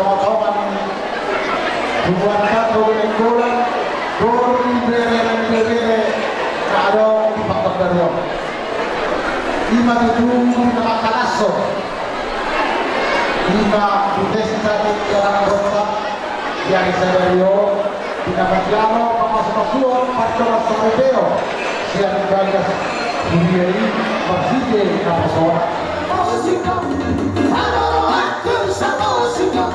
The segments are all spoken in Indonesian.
kawan-kawan buat satu lingkungan Gori bere ada di faktor baru lima itu nama kalaso lima desa jalan rosak yang saya Pinabagano, pamasmasuan, pagkakas sa Medeo, siya ang gagas, hindi magsige na pasora. Musika, ano ako sa musika,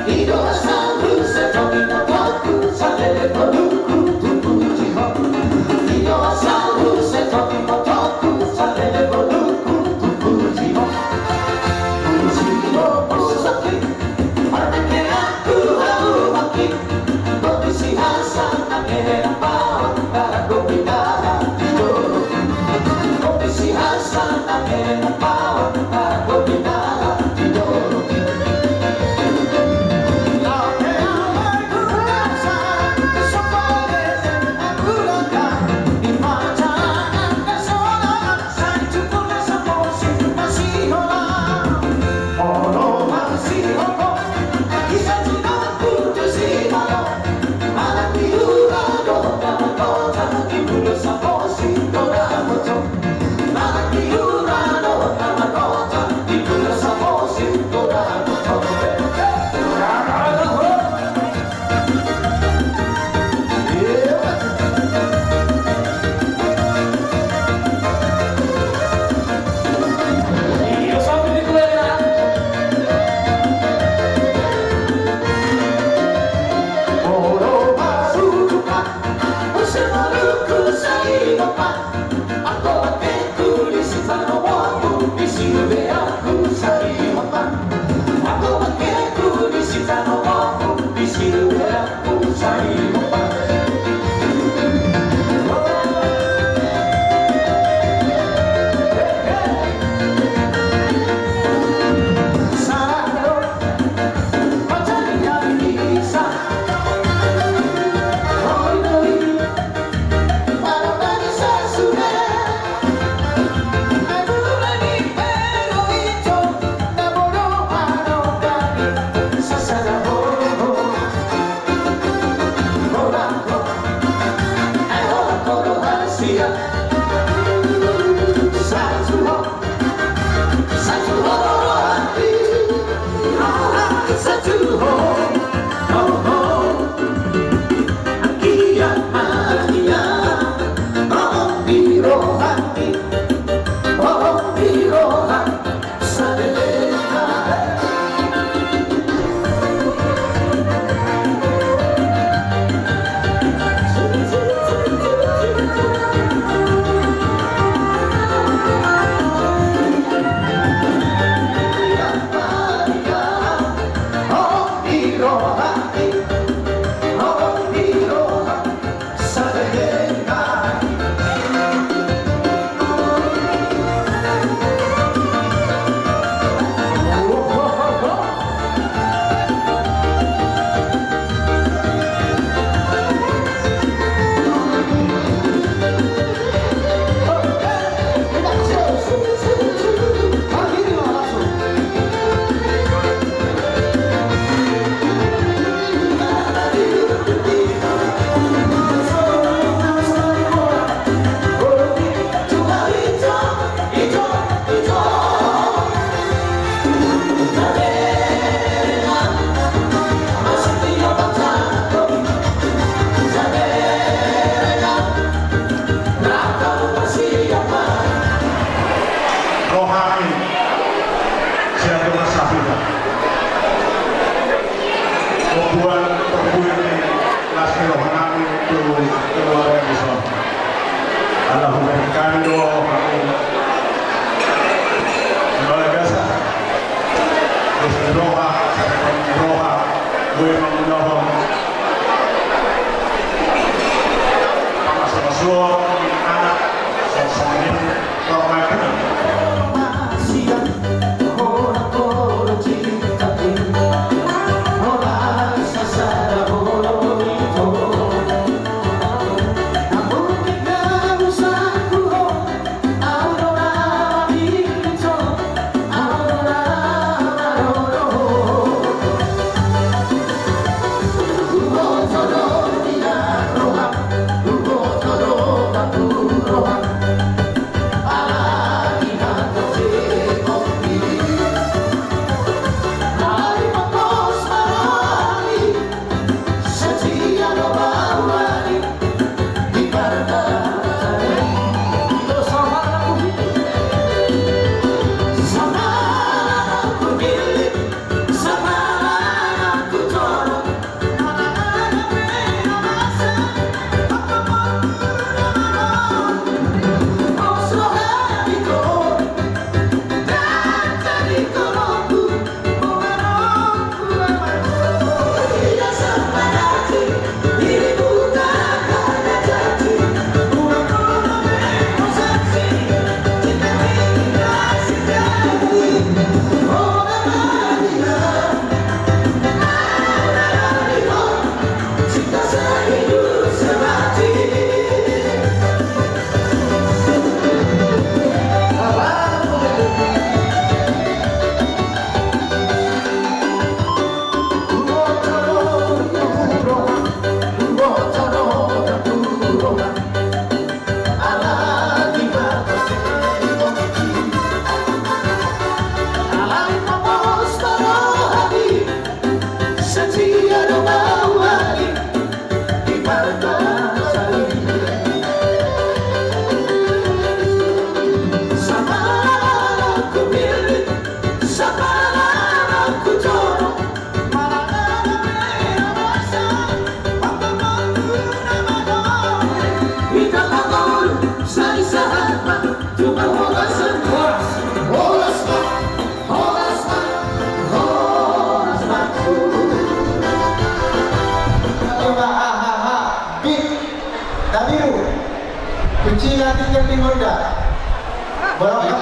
ito sa lusa, togi na waku, sa teleponuku, tupujiho. Ito sa lusa, togi na waku, sa teleponuku, tupujiho. Pujiho, pusaki, artake aku hawaki. Si Hasan ang pawang para gobinada dito. Si Hasan ang pawang para gobinada dito. Lagi ang magkurasan sa pares ang bulakan. Imajan ang kasolan sa ituko na sa posig masiho lang. Oro masiho ko, isa tinang puto si Malo.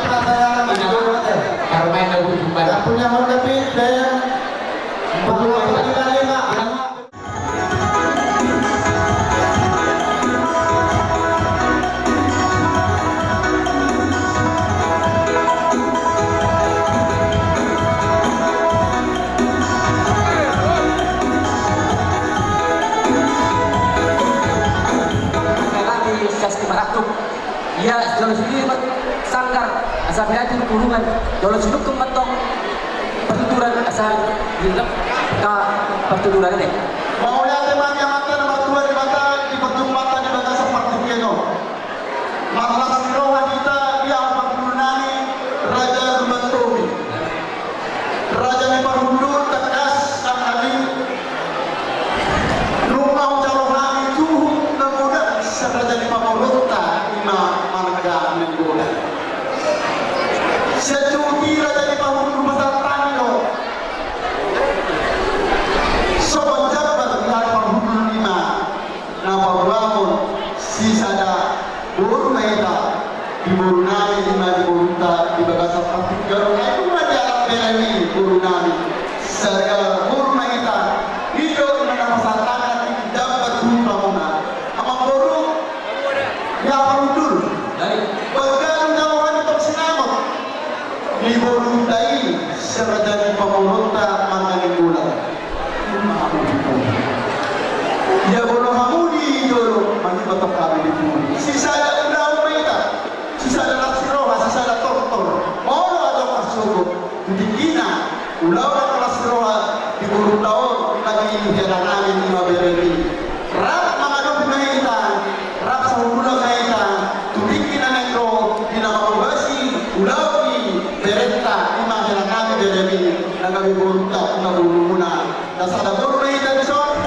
kita saya guru aja. Kalau main lagu jumpa. Yang punya Honda Beat dan Bapak Lima. Ya, kalau sendiri sanggar asal hati kurungan. Kalau sudah kematong pertuturan asal hilap ka pertuturan ini. Mau lihat teman yang mata nomor 2 di mata di bentuk mata di mata seperti piano. Masalah rohan kita dia Panggunani Raja Gementobi. Raja ni Parundur tekas dan Ali. Rumah Jalohan itu kemudian Raja ni Pamorota Ima Marga Menggoda. Secuti Raja ni Parundur Besar Tanyo. Sobat jabat dari Parundur Lima. Nama bangun sisada Buru Maeda di Buru Nami Lima di Burunta di Bagasa Patik Garung itu ada alat belani Buru Nami saya Buru Maeda hidup menama santangan di dapat Pramuna sama Buru ya Parundur bagian jauhan itu sinamot di Buru Dai serajani Pamorota Mangani Bulan ya Buru Hamudi Jolo mandi batok kami di Buru sisa ada udah Maeda sisa ada Laksiroha sisa ada Tortor mau ada Masuko di Kina ulau ada Laksiroha di Buru Taon lagi jalan namin di Mabereni rap mengadu Maeda rap sahula Maeda tubikin na negro di nama Bugasi ulau di Berenta di jalan namin Bereni nagabi Burunta na Buru Muna dasar ada Buru Maeda di son.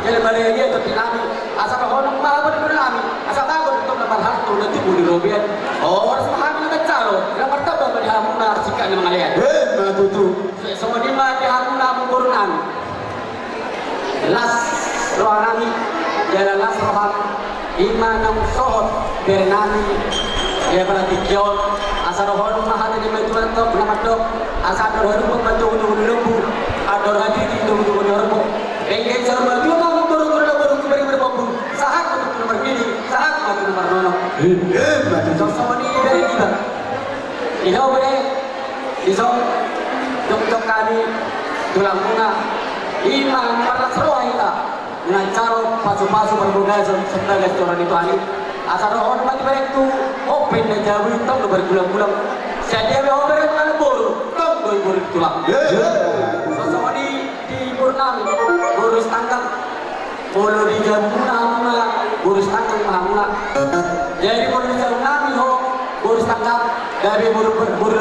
Jadi balik dia tu tinami. Asal kau nak mahu di tinami. Asal kau untuk lepas hantu nanti budi robian. Oh, harus paham dengan calo. Yang pertama bagi hamuna sikat dengan malian. Matutu. Semua di mana di hamuna memburunan. Las rohan nami. Jalan las rohan. Iman yang sohot bernami. Dia berarti kion. Asal rohan mahal di metuan tu nama dok. Asal rohan pun bantu untuk lumbu. Ador hati itu untuk lumbu. Engkau cermat juga mau baru kembali berpabung. Saat untuk nomor ini, saat untuk nomor nono. Sama ni dari kita. Ihaw boleh, iso, dok kami tulang bunga. Iman pada seruah kita dengan cara pasu-pasu berbunga serta restoran itu ani. Asal rohon mati mereka tu open dan jauh hitam berbulan-bulan. Jadi kami open dengan bolu, tak boleh tulang. Sama di Purnami, urus tangkap, bolu di Jamuna, urus tangkap Mahamuna. Jadi bolu di Jamuna, ho, urus tangkap, dari bolu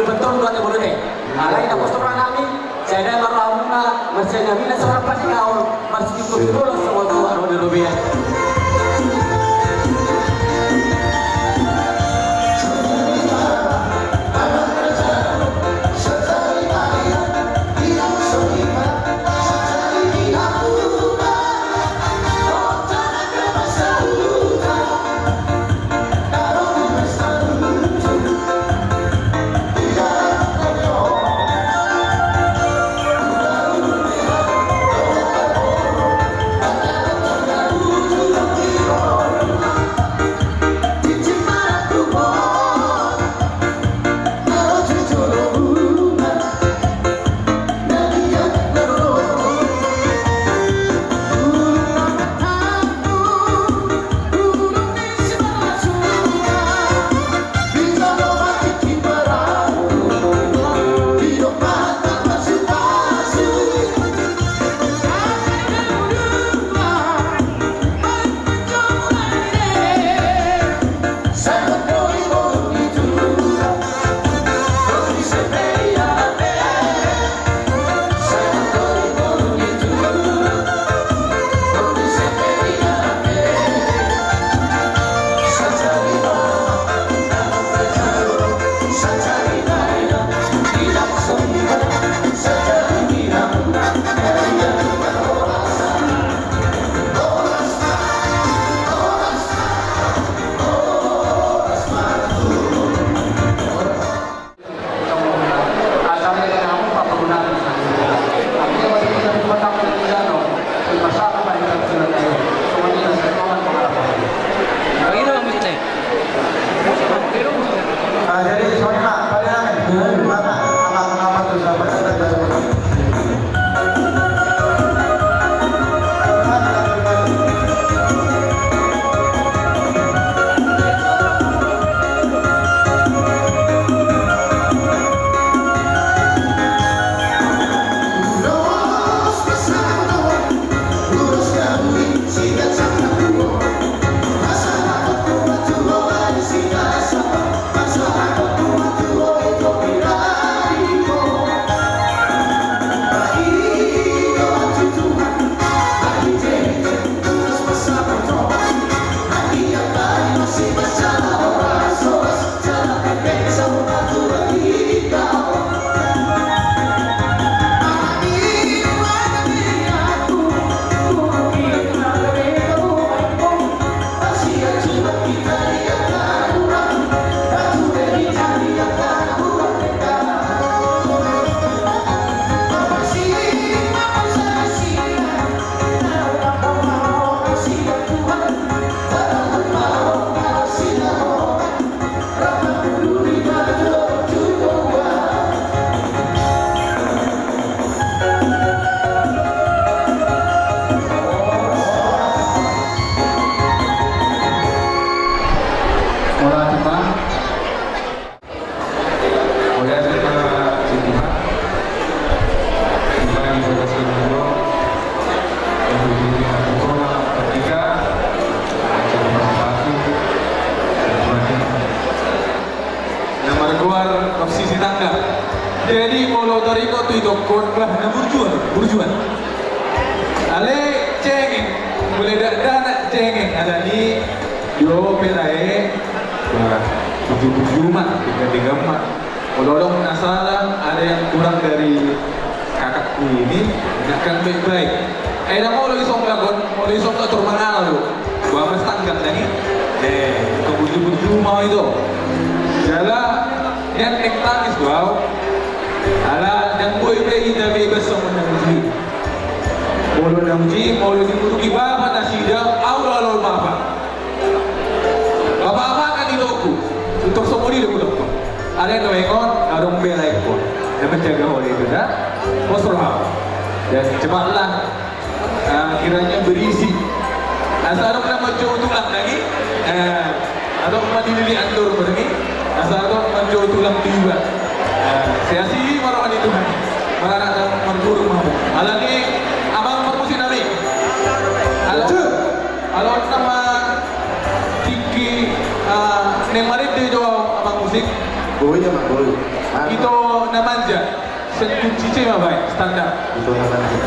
betul dua bolu deh. Alai nak postur kami, saya dah Mahamuna, masih nabi nak seorang pasti kau, masih ikut dulu semua tu ada rupiah. kalau dari kau tu dokon bah na burjuan. Ale cengeng, boleh dah nak cengeng ada ni yo perae, bah buju mak tiga mak. Kalau orang penasaran ada yang kurang dari kakakku ini, ingatkan baik-baik. Dah mau lagi song lagon, mau lagi song tak termangal tu. Gua mas tanggap lagi. Kau buju mau itu. Jala yang tangis gua. Ala yang boy bayi dah bebas sama namuji. Molo namuji, molo dimuruki bapa nasida, awal bapa. Bapa kan di loku. Untuk semua di loku. Ada yang mengon, ada yang belai pun. Dan menjaga oleh itu dah. Posroha. Dan cepatlah. Kiranya berisi. Asal orang nama jauh tulang lagi. Ada orang dili andur berani. Asal orang jauh tulang tiba. Saya sih marah itu kan. Marah dan mengguru mau. Alangnya abang permusin hari. Kalau nama Tiki nemarit dia jauh abang musik. Boleh mak boleh. Itu namanya sentuh cici mah baik standar. Itu namanya.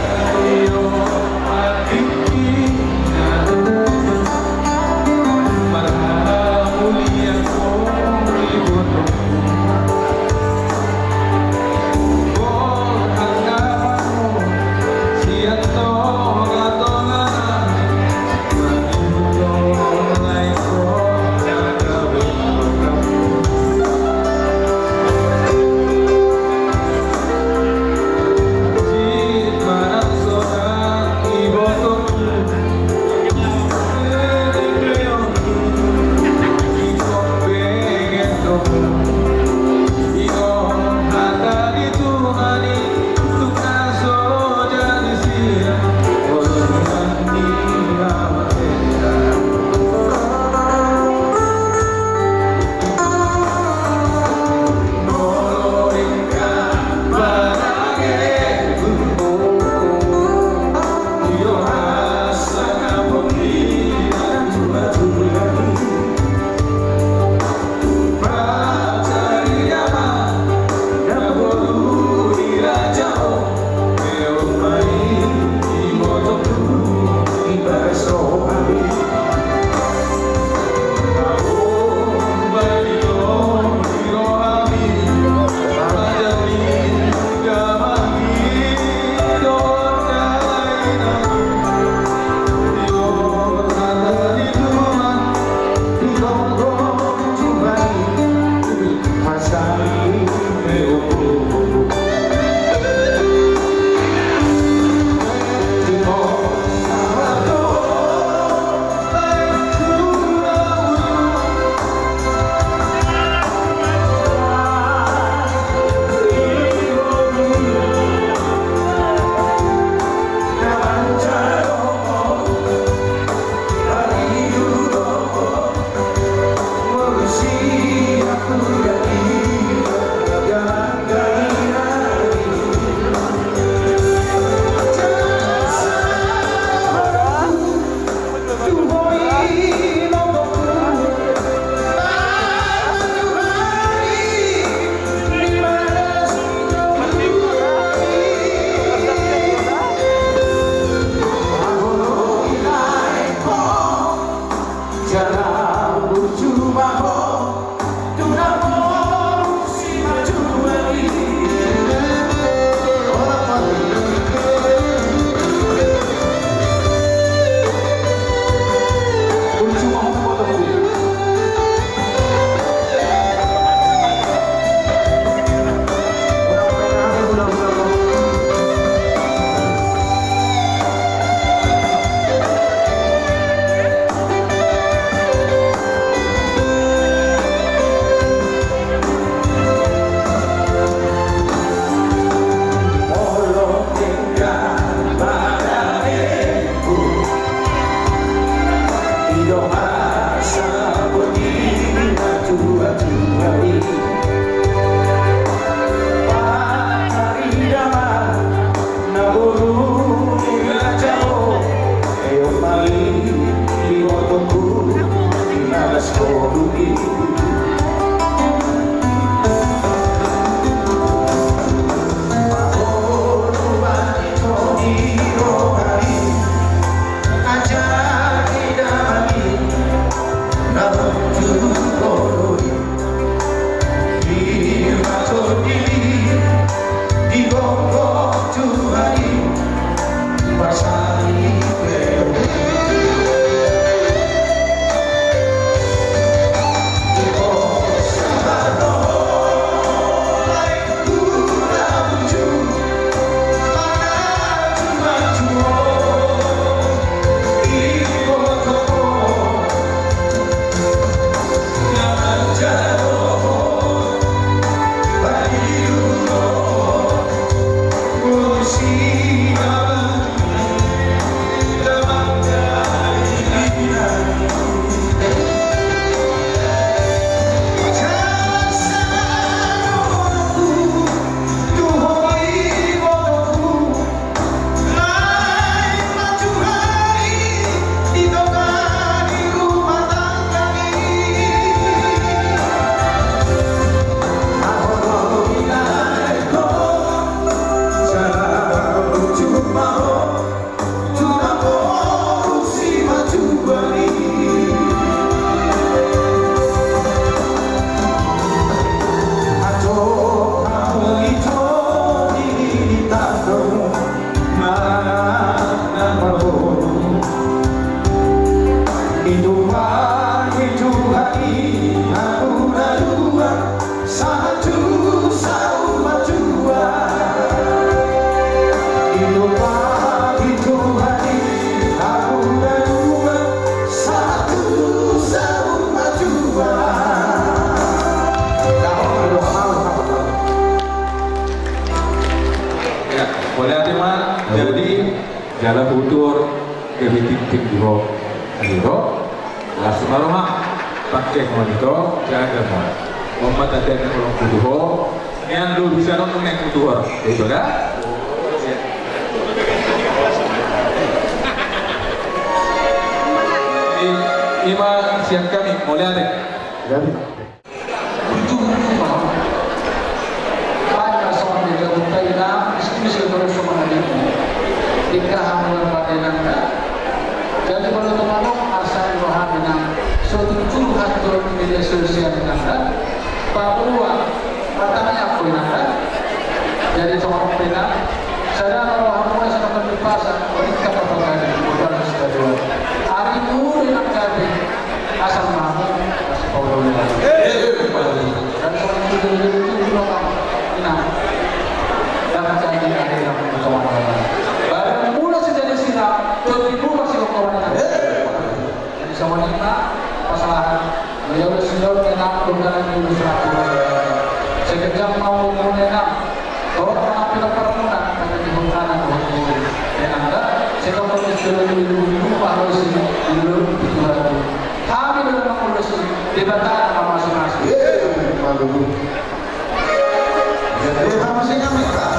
Jadi jalan futur kebitik dulu aliro langsung aroma pakai monito jaga mau umat ada yang orang kuduho yang lu bisa nonton yang kuduho itu kan ima siang kami mulai ada Jadi, pada sama dia berkata ina istimewa terus sama dia tingkah hamil pada nanda jadi kalau teman-teman asal rohani nanda suatu curhat turun media sosial nanda bahwa matanya apa nanda jadi seorang pena saya kalau hamil saya akan dipasang wanita apa-apa bukan sesuatu hari ini nak jadi asal mahu asal kau dan soal itu bilang nah dapat jadi ada yang kawan-kawan baru mula sejadi siram ibu masih kawan-kawan jadi sama kita pasangan beliau sudah enak dengan ilustrasi sekejap mau enak kalau orang pindah permunan pada di hutanan dan anda sekarang sudah dulu harus dulu kami dalam mengurus dibantah sama masing-masing. jadi masing kami kan.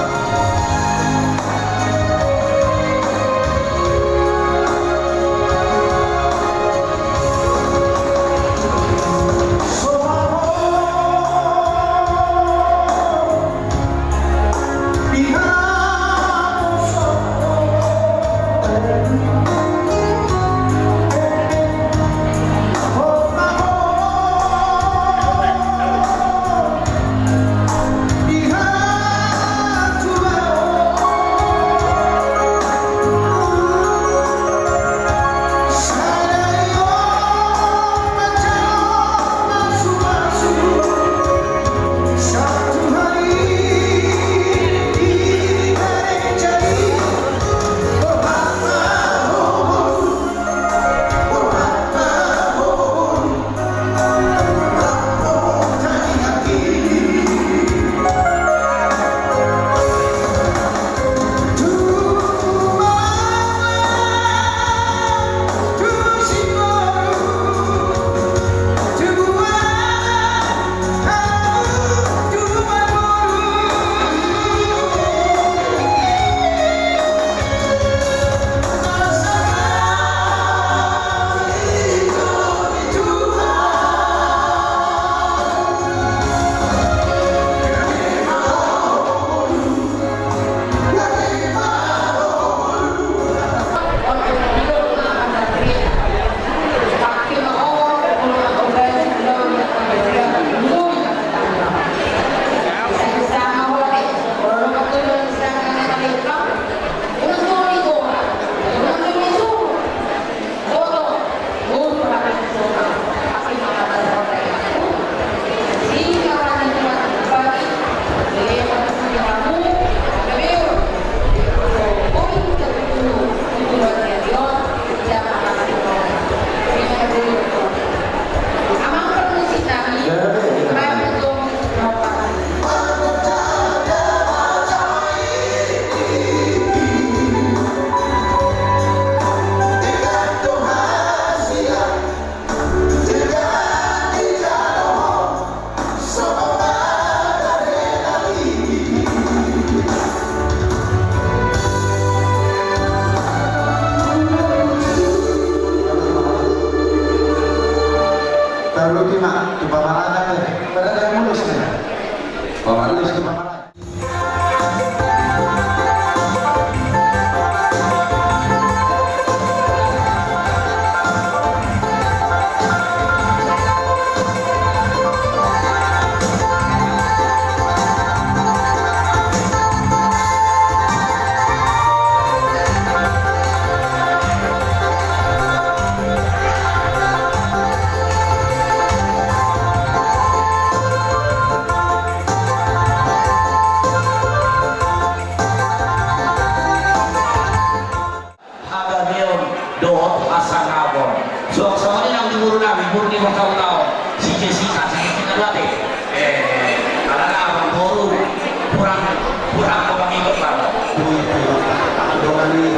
kali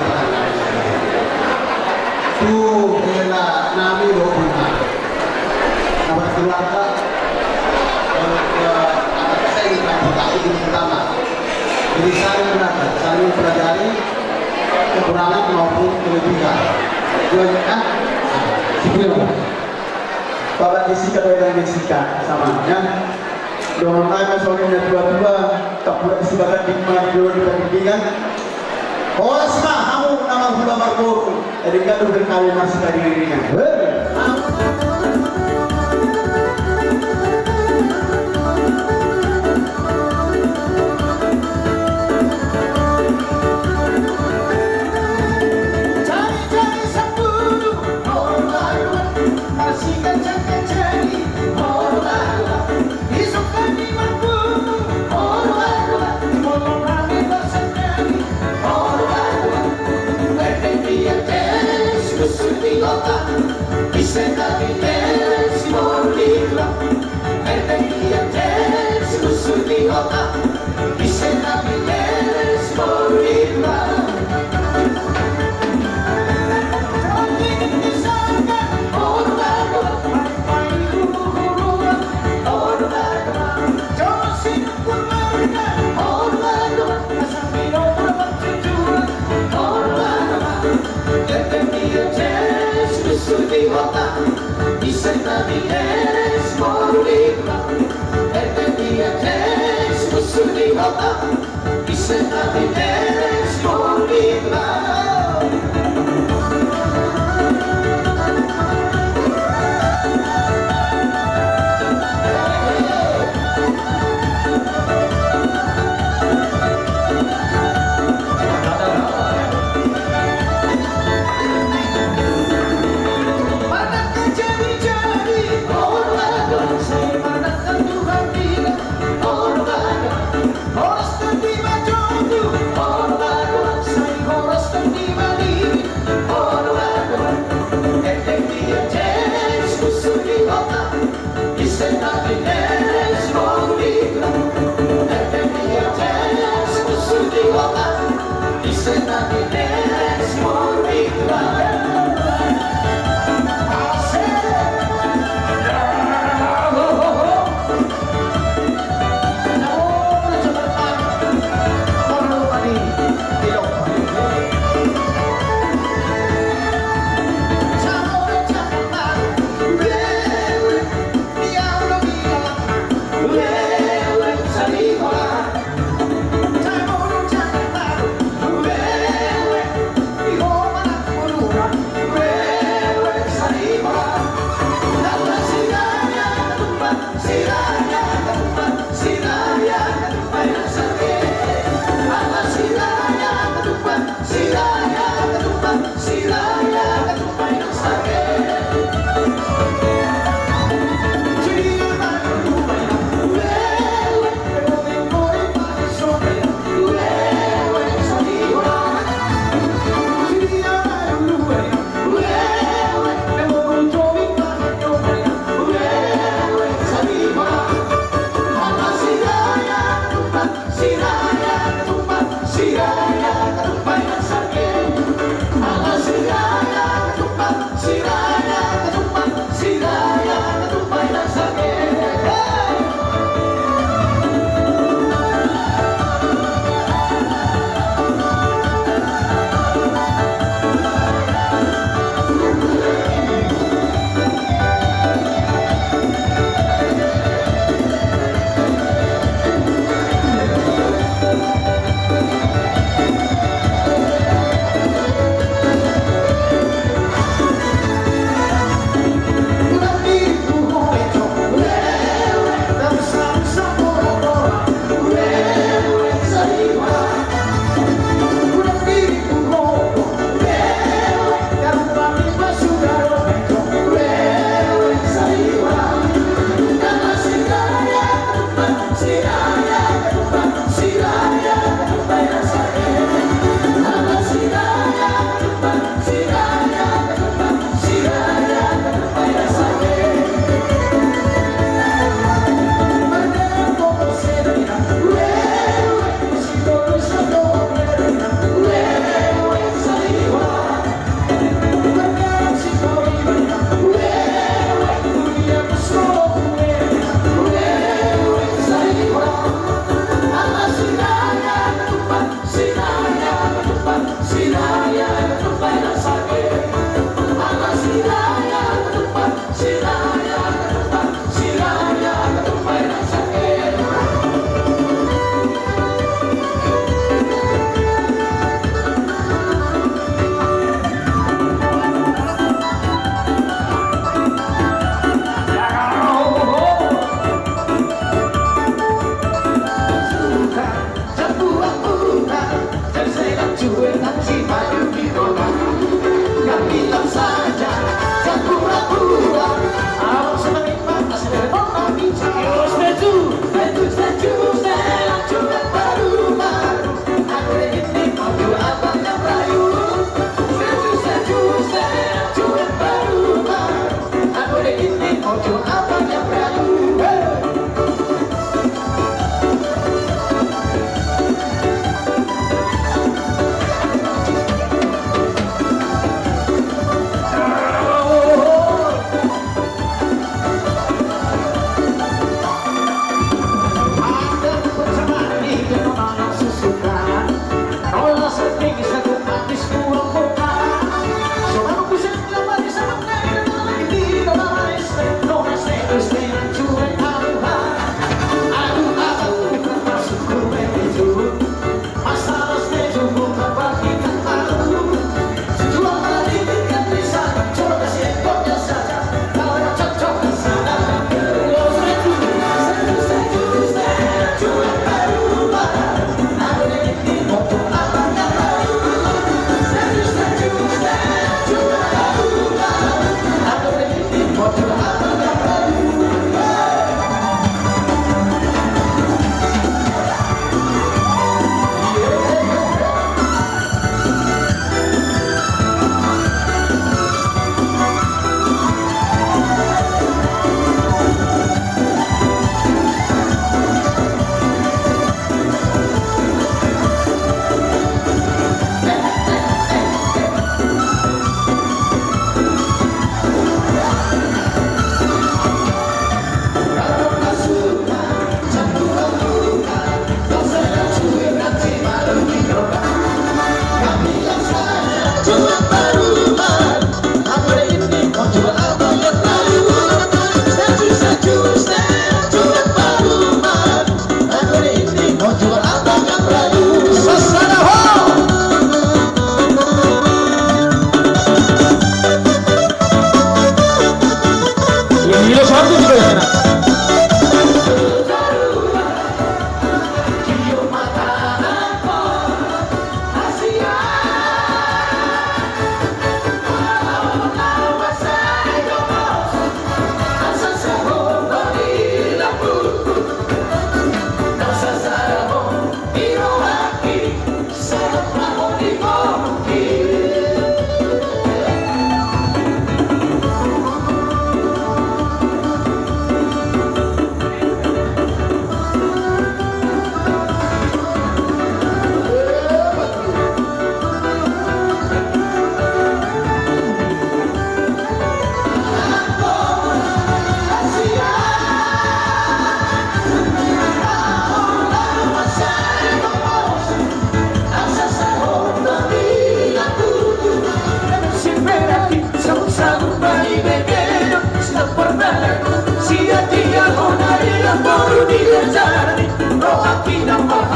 tu ela nami rohuna nama keluarga saya ini ini pertama jadi saya belajar saya mempelajari kekurangan maupun kelebihan jualnya kan Bapak Jessica dengan Jessica sama ya doang nama soalnya dua-dua tak pula disebabkan di mana dulu di pendidikan Osma kamu nama hula marmur jadi kan udah kali masih dari dirinya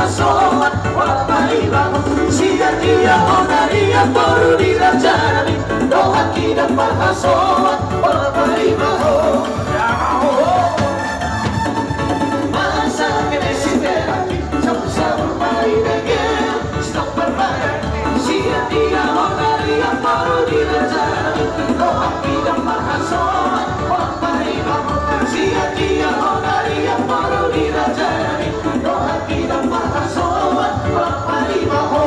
pahasoan wala palibago Siya dia onaria Poru di rajani Doha kita pahasoan wala palibago Masa kenesiteraki Sama-sama marinegel Stop berbayar Siya dia onaria Poru di rajani Doha kita pahasoan wala palibago Siya dia onaria Poru di rajani Doha kita pahasoan wala palibago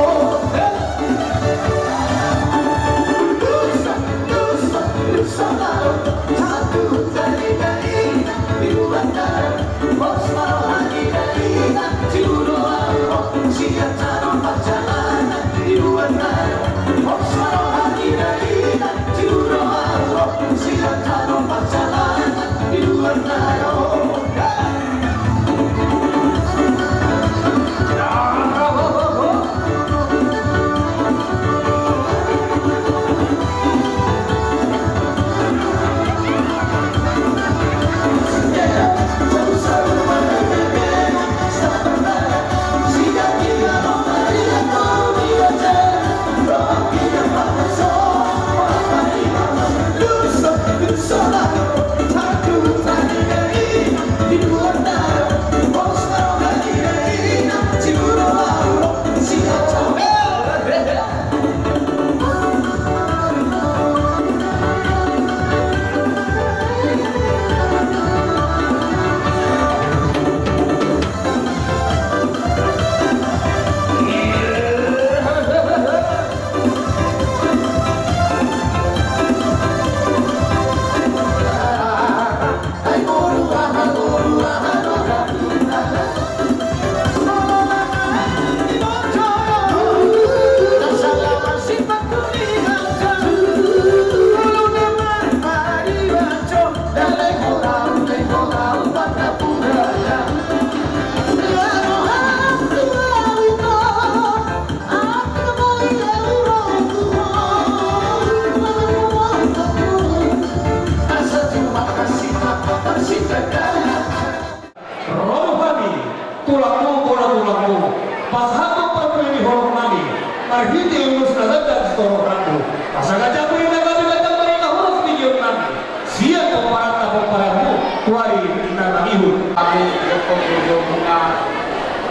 Kami Joko Widodo Bunga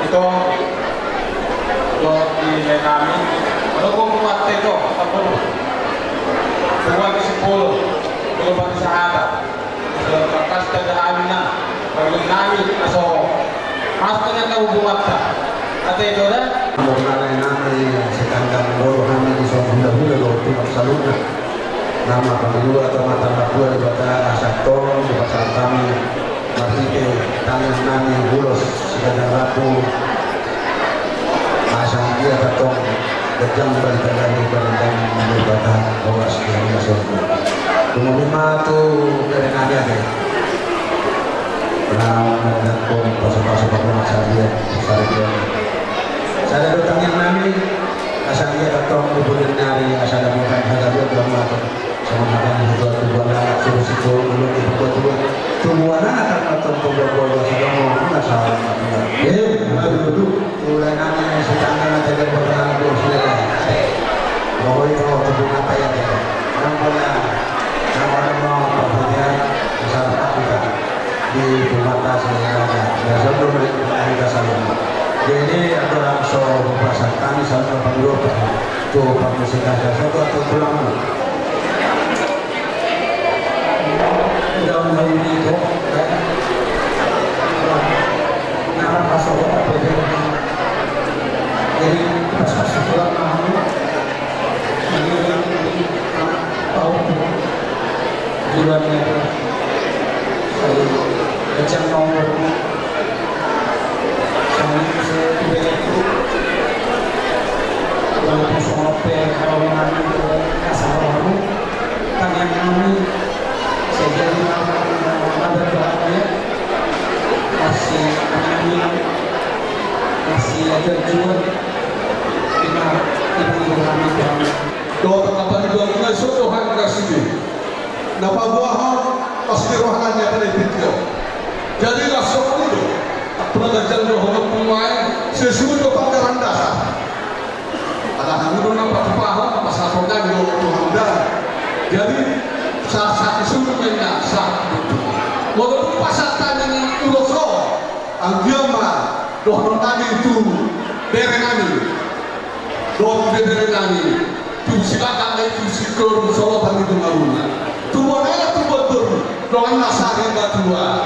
itu buat di namin menunggu kuat itu ataupun semua ke 10 belum bagi sahabat bekas keadaan bagi kami atau pastinya tahu buat kata itu dah Mengenai nama sekandang bolo kami di Sumber Hulu loh tidak salutnya nama kami atau mata dua di kota Asakton di pasar kami Martike tangan nami bulos sekadang rapu asam dia katong kejam balik kembali berendam berbatan bawas yang masuk kumulima tu kerengan dia deh pernah mendatang pasal-pasal masa dia besar dia saya datangin nami asal dia katong kemudian nyari asal dia bukan harga dia belum masuk sama makan itu tujuan anak suruh situ dulu itu tujuan anak atau pembawa sudah mau pun asal duduk mulai nanya sedang anak jadi berjalan terus sudah mau itu tujuan apa ya dia namanya nama punya masyarakat kita di mata saya ya sebelum kita saling jadi ada orang so bahasa kami sama pengurus tuh pengusik aja satu atau pulang undang-undang itu nama pasal apa jadi pas pulang mahu ini tahu tujuannya saya baca nomor sama saya itu walaupun sampai kalau kami kasar baru tangan kami saya jadi ada bahannya masih kami masih ada jual kita ibu kami doa apa juga kita sodohan kasih napabuahan pasti rohannya pada video jadilah soal itu pernah terjadi rohan pemain sesuatu pangkalan dasar. Ada hangun nampak paham pasal sogan do Tuhan. Jadi sah isuno mena sah. Modal pasal tani uloso angiama doh tani itu berenani. Doh berenani. Tu silakan itu sikor solo bagi tunaruna. Tu monela tu betul. Doang nasar yang tua.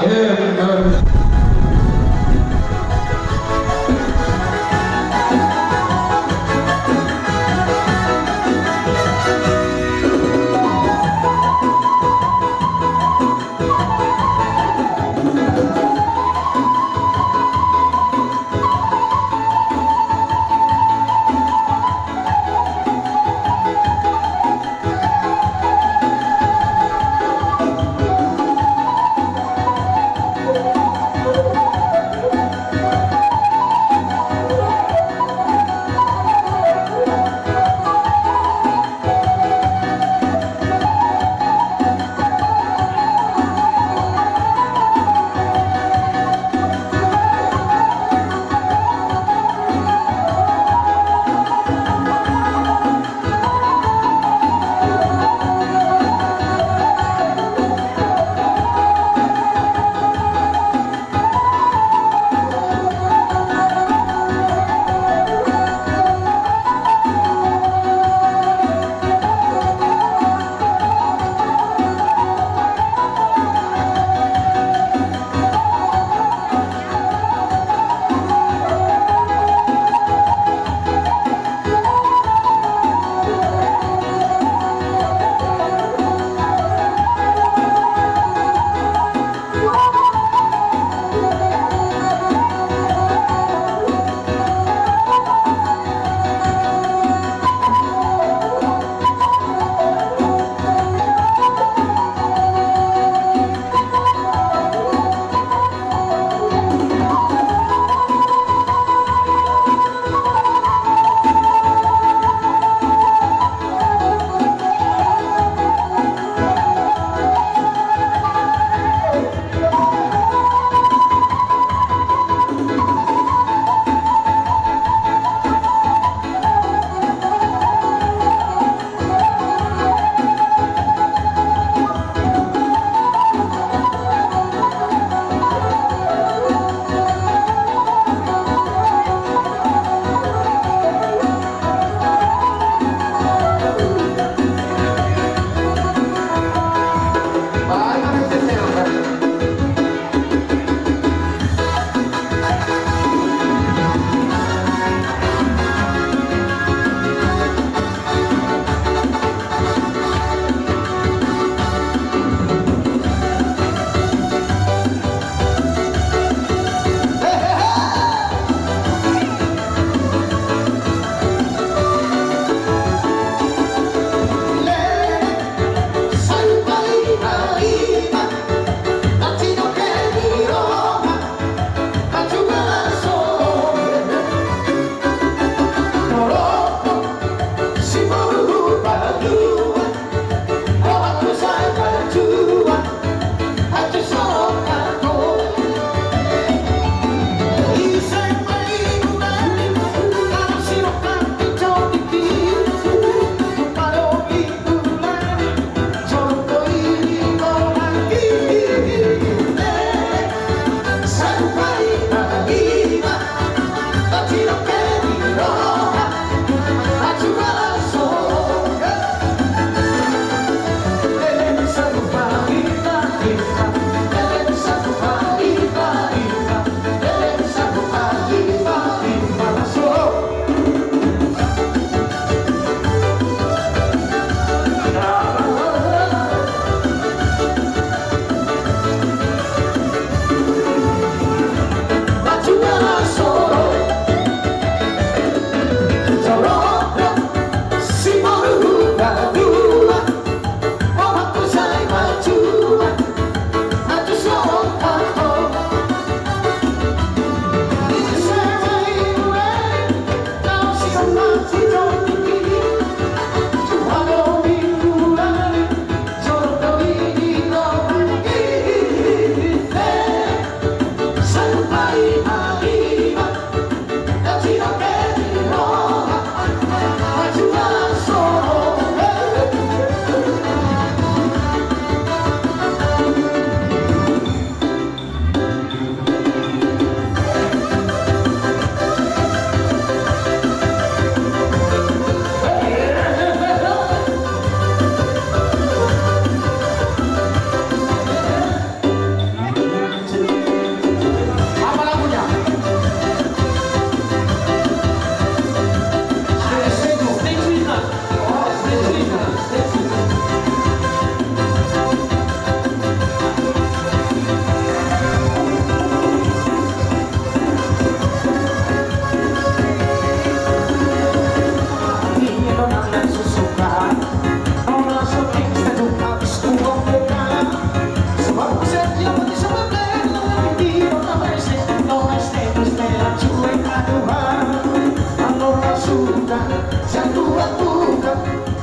Jangan pura-pura,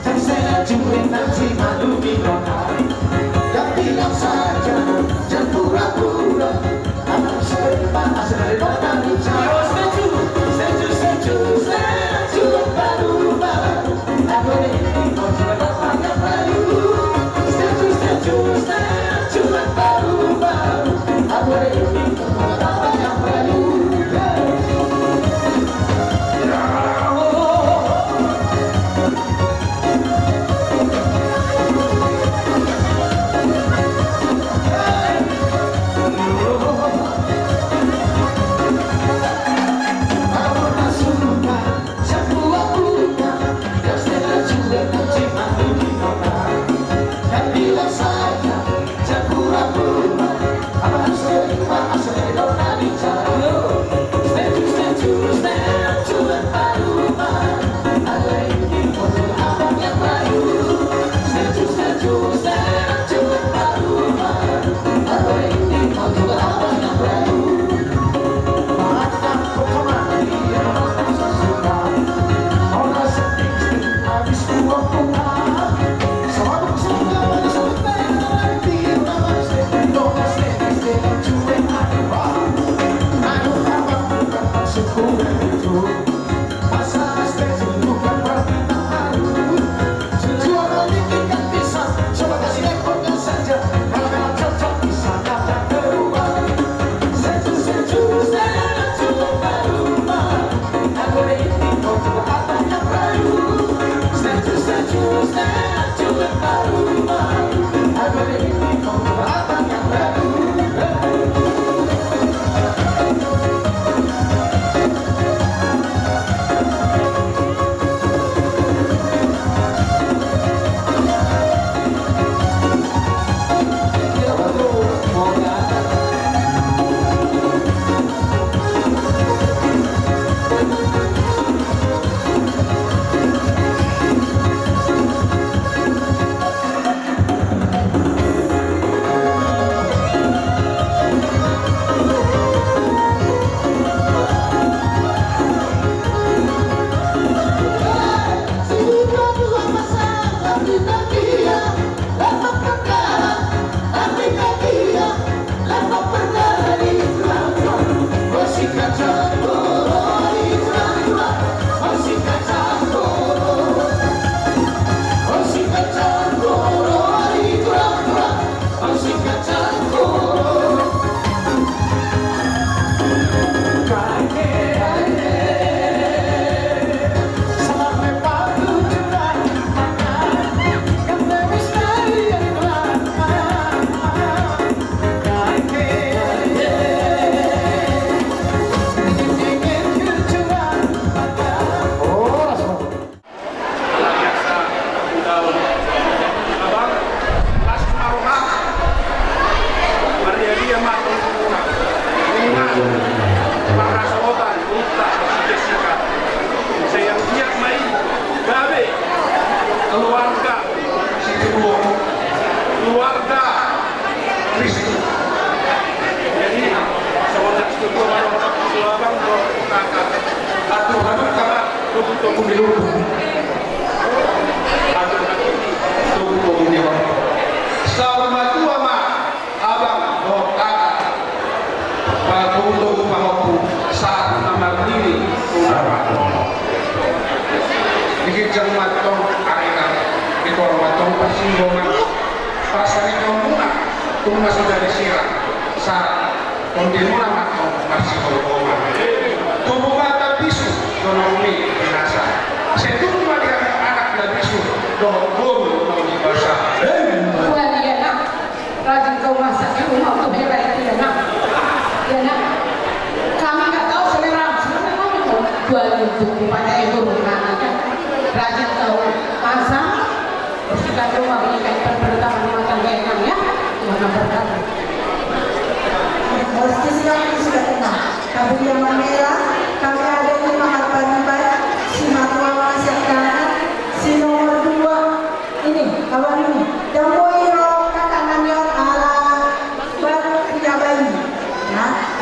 jangan saya curi nanti malu di nonari. Dan bilang saja, jangan pura-pura, akan serba asal dari nona bicara. Setuju, baru-baru, aku ini mau coba datang yang baru. Setuju, baru-baru, aku ini mau coba datang yang baru.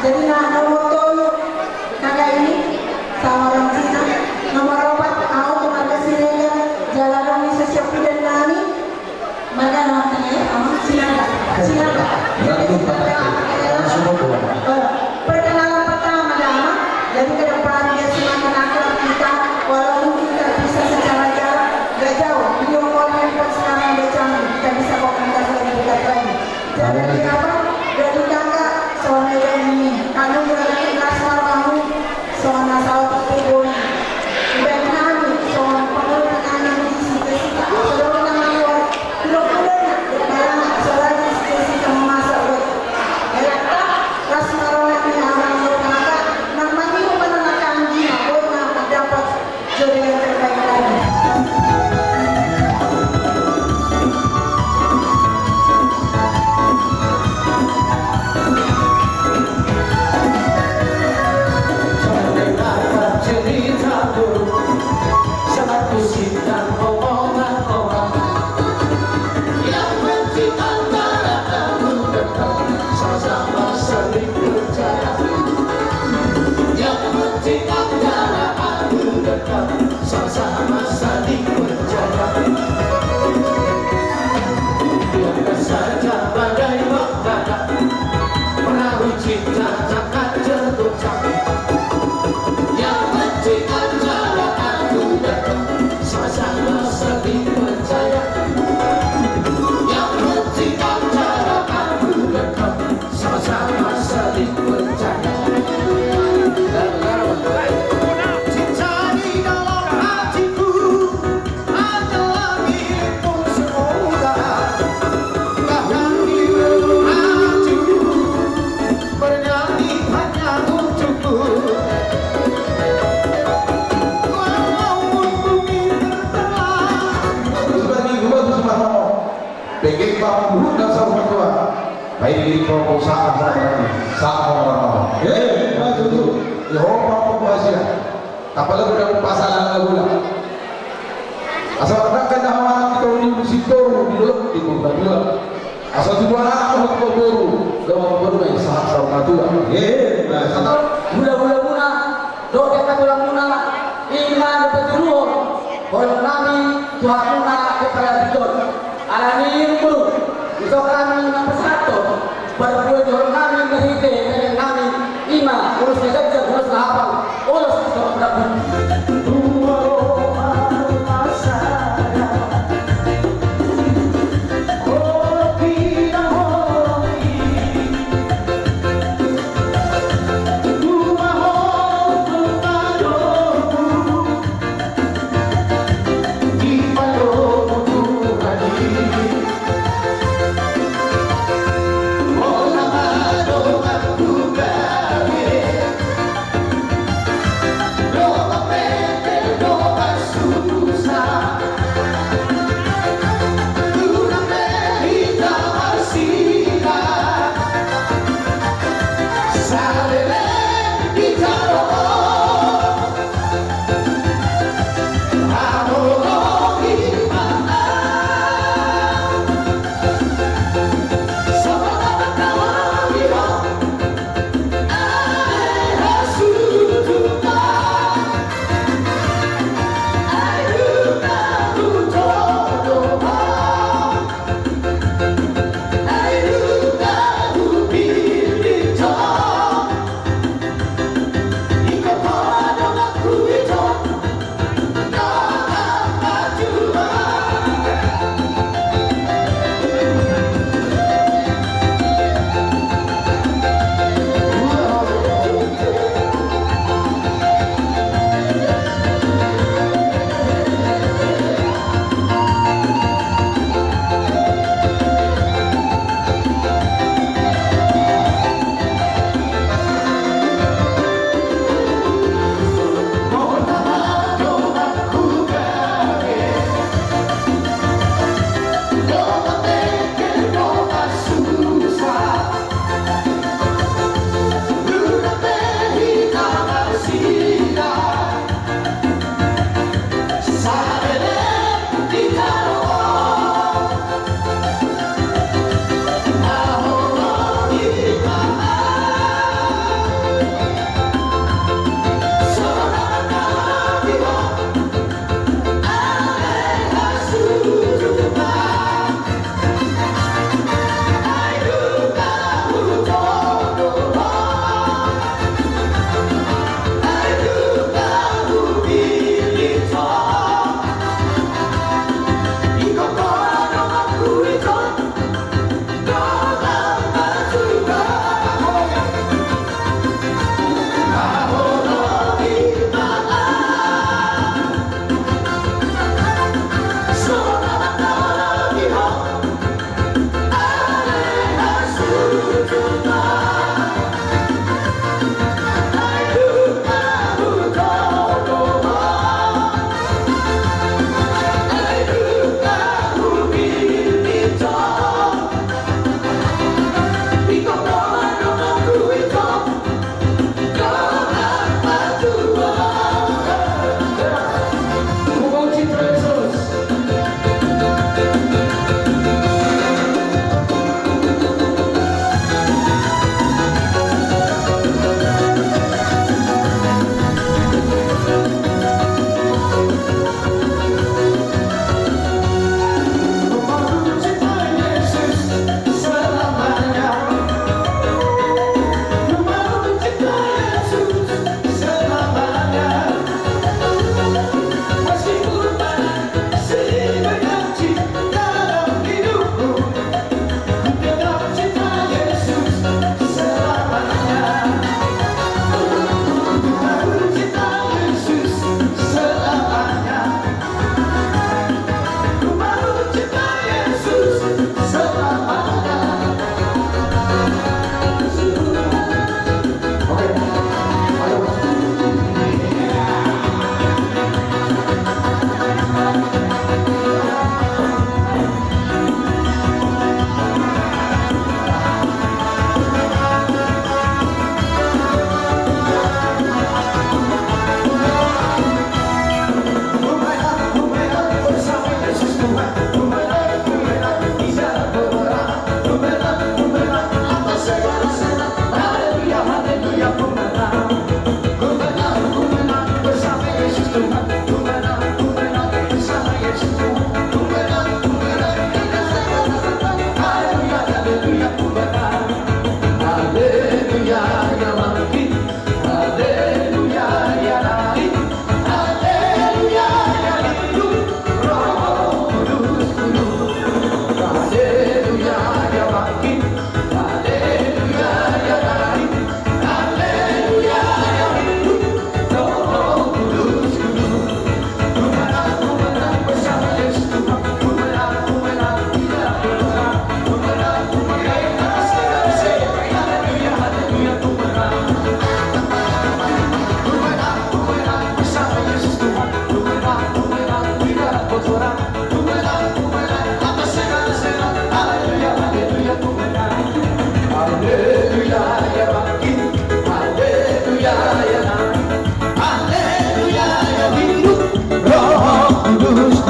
Jadi nomor kakak ini sama orang Cina nomor 4 mau kepada dari apa? Dari kakak, soalnya dari kamu berarti kasar kamu, soalnya salah pun. Dan kami, soalnya pengelola kami di sini, saudara nama belum karena soalnya di sini memasak buat. Elakta, kasmarohnya orang berkata, namanya bukan anak kanji, aku nak dapat jodoh yang terbaik lagi. Mendengarkan cerita buruk, sangat pusing dan omongan orang. Yang penting antara kamu dan kamu sama-sama saling percaya. Yang penting antara aku dan kamu sama-sama saling percaya. Biarkan saja badai berkata, perahu cinta takkan tergoncang. Yang penting antara aku dan kamu sama-sama saling percaya. Yang penting antara aku dan kamu sama-sama saling percaya. Cinta di dalam hatiku adalah milikmu semua. Bahkan di dalam hatiku bernyanyi hanya untukmu. Walaupun bumi terbelah, Sebagai gua tuh sama kamu. Pengen kamu dulu dan sama tua. Baik di kau saat orang. Maju dulu. Yehova pembahasia. Kapal udah pasangan lagu lah. Asal orang kan dah orang kita di musik baru di dalam di kumpulan. Asal tu orang aku baru. Gawang baru yang sahat sama tua. Mula-mula doa kita mula-mula iman berpeturuh kalau kami Tuhan muna kepada Tuhan alani guru itu kami nomor satu berbuat kami berhenti dengan kami iman urus saja urus hafal urus berapa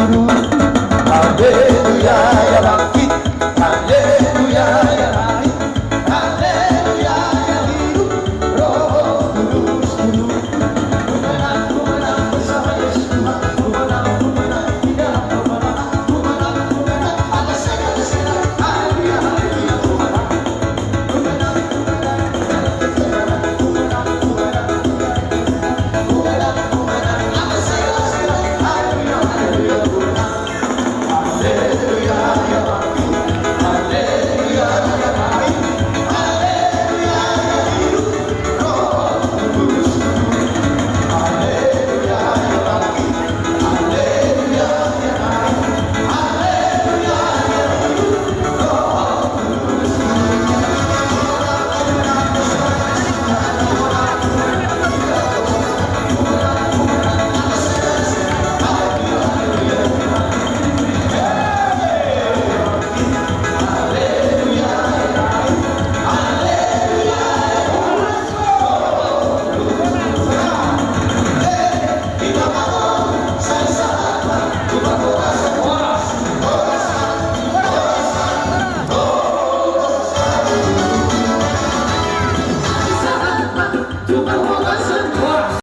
Aduh